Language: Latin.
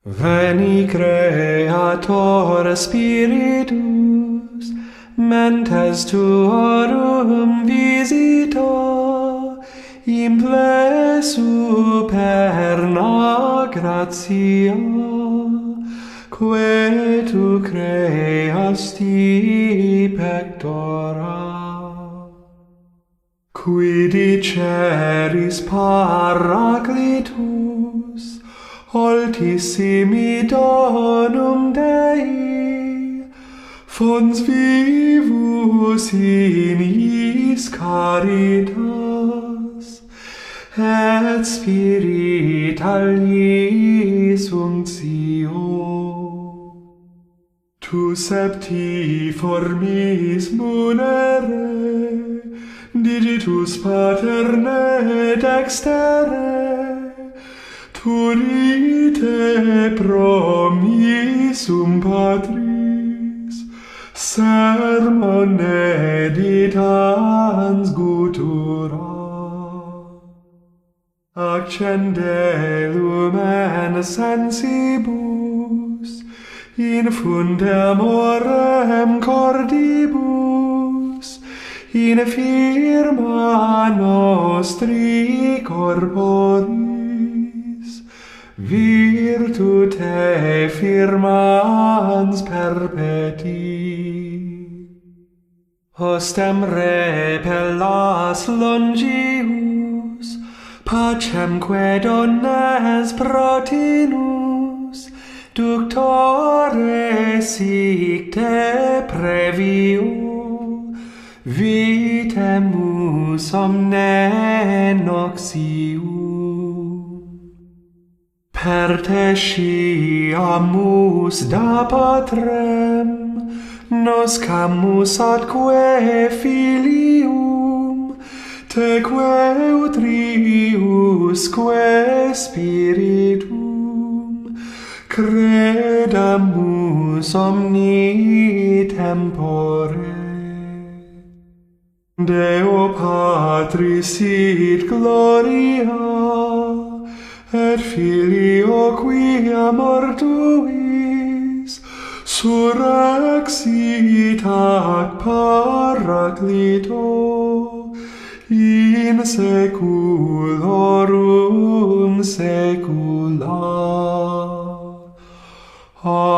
Veni Creator Spiritus, mentes tuorum visita, imple superna gratia, que tu creasti pectora. Qui diceris Paraclitus, Altissimi donum Dei, fons vivus in iis caritas, et spirit aliis unctio. Tu septi formis munere, digitus paterne dextere, turite promissum Patris, sermone ditans gutura. Accende lumen sensibus, infunde amorem cordibus, in firma nostri corporis, virtute firmans perpeti. Hostem repellas longius, pacemque donnes protinus, ductore sic te previo, vitemus omne noxium. Per te sciamus da patrem, noscamus atque filium, teque utriusque spiritum, credamus omni tempore. Deo Patris sit gloria, et Filio quia mortuis, surrexit ac Paraclito, in saeculorum saecula. Amen.